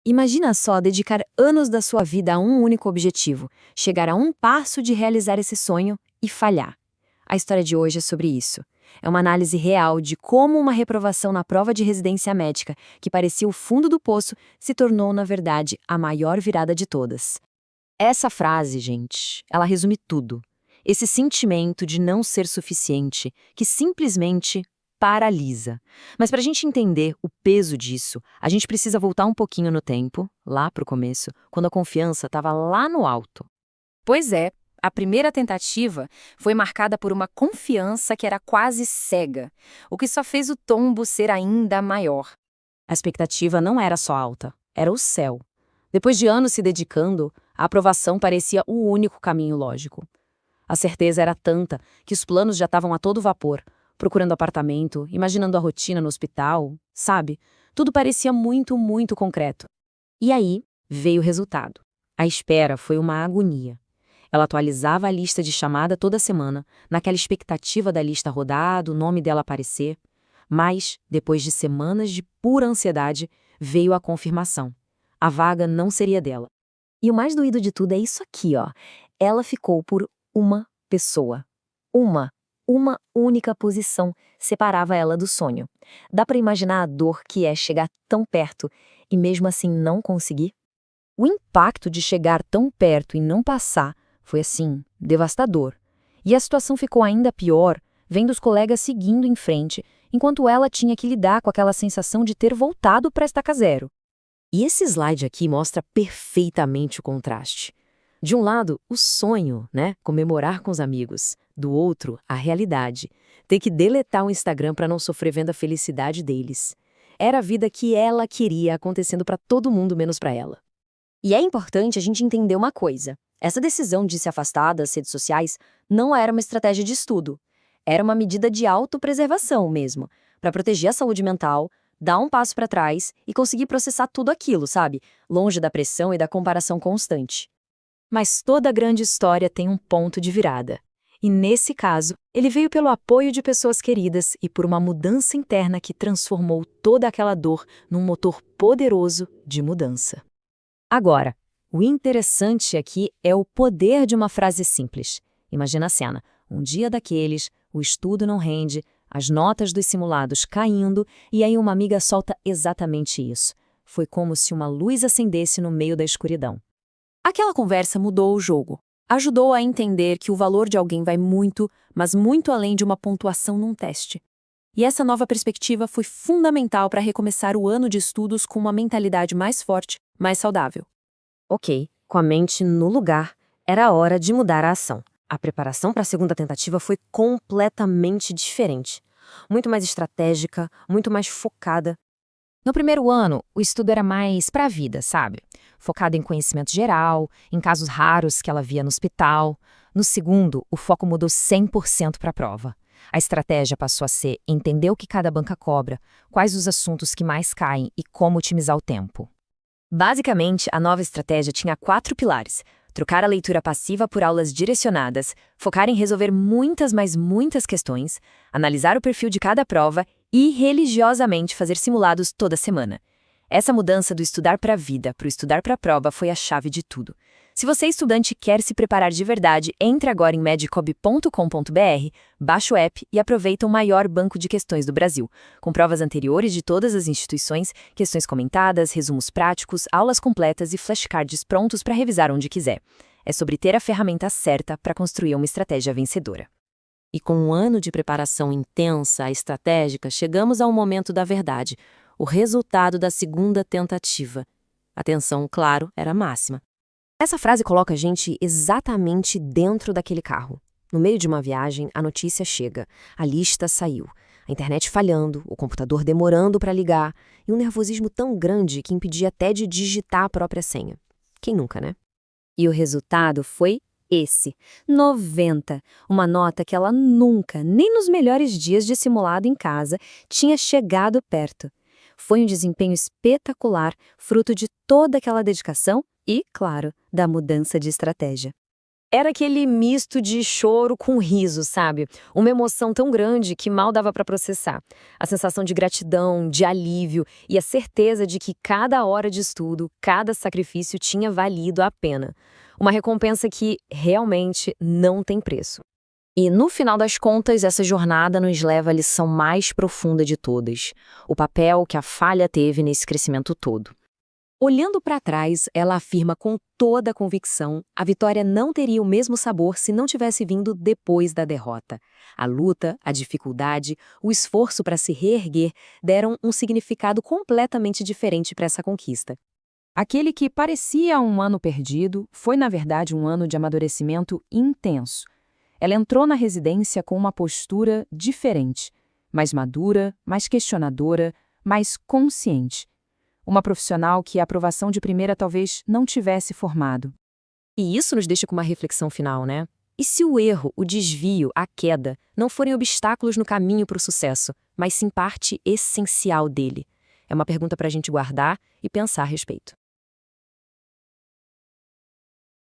Imagina só dedicar anos da sua vida a um único objetivo, chegar a um passo de realizar esse sonho e falhar. A história de hoje é sobre isso. É uma análise real de como uma reprovação na prova de residência médica, que parecia o fundo do poço, se tornou, na verdade, a maior virada de todas. Essa frase, gente, ela resume tudo. Esse sentimento de não ser suficiente, que simplesmente paralisa. Mas para a gente entender o peso disso, a gente precisa voltar um pouquinho no tempo, lá para o começo, quando a confiança estava lá no alto. Pois é, a primeira tentativa foi marcada por uma confiança que era quase cega, o que só fez o tombo ser ainda maior. A expectativa não era só alta, era o céu. Depois de anos se dedicando, a aprovação parecia o único caminho lógico. A certeza era tanta que os planos já estavam a todo vapor, procurando apartamento, imaginando a rotina no hospital, sabe? Tudo parecia muito, muito concreto. E aí veio o resultado. A espera foi uma agonia. Ela atualizava a lista de chamada toda semana, naquela expectativa da lista rodar, do nome dela aparecer. Mas, depois de semanas de pura ansiedade, veio a confirmação. A vaga não seria dela. E o mais doído de tudo é isso aqui, ó. Ela ficou por uma pessoa. Uma única posição separava ela do sonho. Dá pra imaginar a dor que é chegar tão perto e mesmo assim não conseguir? O impacto de chegar tão perto e não passar foi, assim, devastador. E a situação ficou ainda pior, vendo os colegas seguindo em frente, enquanto ela tinha que lidar com aquela sensação de ter voltado para estaca zero. E esse slide aqui mostra perfeitamente o contraste. De um lado, o sonho, né? Comemorar com os amigos. Do outro, a realidade. Ter que deletar o Instagram para não sofrer vendo a felicidade deles. Era a vida que ela queria acontecendo para todo mundo menos para ela. E é importante a gente entender uma coisa. Essa decisão de se afastar das redes sociais não era uma estratégia de estudo. Era uma medida de autopreservação mesmo, para proteger a saúde mental, dar um passo para trás e conseguir processar tudo aquilo, sabe? Longe da pressão e da comparação constante. Mas toda grande história tem um ponto de virada. E nesse caso, ele veio pelo apoio de pessoas queridas e por uma mudança interna que transformou toda aquela dor num motor poderoso de mudança. Agora, o interessante aqui é o poder de uma frase simples. Imagina a cena. Um dia daqueles, o estudo não rende, as notas dos simulados caindo, e aí uma amiga solta exatamente isso. Foi como se uma luz acendesse no meio da escuridão. Aquela conversa mudou o jogo. Ajudou a entender que o valor de alguém vai muito, mas muito além de uma pontuação num teste. E essa nova perspectiva foi fundamental para recomeçar o ano de estudos com uma mentalidade mais forte, mais saudável. Ok, com a mente no lugar, era a hora de mudar a ação. A preparação para a segunda tentativa foi completamente diferente. Muito mais estratégica, muito mais focada. No primeiro ano, o estudo era mais para a vida, sabe? Focado em conhecimento geral, em casos raros que ela via no hospital. No segundo, o foco mudou 100% para a prova. A estratégia passou a ser entender o que cada banca cobra, quais os assuntos que mais caem e como otimizar o tempo. Basicamente, a nova estratégia tinha 4 pilares: trocar a leitura passiva por aulas direcionadas, focar em resolver muitas, mas muitas questões, analisar o perfil de cada prova e religiosamente fazer simulados toda semana. Essa mudança do estudar para a vida para o estudar para a prova foi a chave de tudo. Se você, estudante, quer se preparar de verdade, entre agora em medicob.com.br, baixe o app e aproveita o maior banco de questões do Brasil, com provas anteriores de todas as instituições, questões comentadas, resumos práticos, aulas completas e flashcards prontos para revisar onde quiser. É sobre ter a ferramenta certa para construir uma estratégia vencedora. E com um ano de preparação intensa e estratégica, chegamos ao momento da verdade, o resultado da segunda tentativa. A tensão, claro, era máxima. Essa frase coloca a gente exatamente dentro daquele carro. No meio de uma viagem, a notícia chega. A lista saiu. A internet falhando, o computador demorando para ligar e um nervosismo tão grande que impedia até de digitar a própria senha. Quem nunca, né? E o resultado foi esse: 90. Uma nota que ela nunca, nem nos melhores dias de simulado em casa, tinha chegado perto. Foi um desempenho espetacular, fruto de toda aquela dedicação e, claro, da mudança de estratégia. Era aquele misto de choro com riso, sabe? Uma emoção tão grande que mal dava para processar. A sensação de gratidão, de alívio e a certeza de que cada hora de estudo, cada sacrifício tinha valido a pena. Uma recompensa que realmente não tem preço. E, no final das contas, essa jornada nos leva à lição mais profunda de todas: o papel que a falha teve nesse crescimento todo. Olhando para trás, ela afirma com toda a convicção: a vitória não teria o mesmo sabor se não tivesse vindo depois da derrota. A luta, a dificuldade, o esforço para se reerguer deram um significado completamente diferente para essa conquista. Aquele que parecia um ano perdido foi, na verdade, um ano de amadurecimento intenso. Ela entrou na residência com uma postura diferente, mais madura, mais questionadora, mais consciente. Uma profissional que a aprovação de primeira talvez não tivesse formado. E isso nos deixa com uma reflexão final, né? E se o erro, o desvio, a queda não forem obstáculos no caminho para o sucesso, mas sim parte essencial dele? É uma pergunta para a gente guardar e pensar a respeito.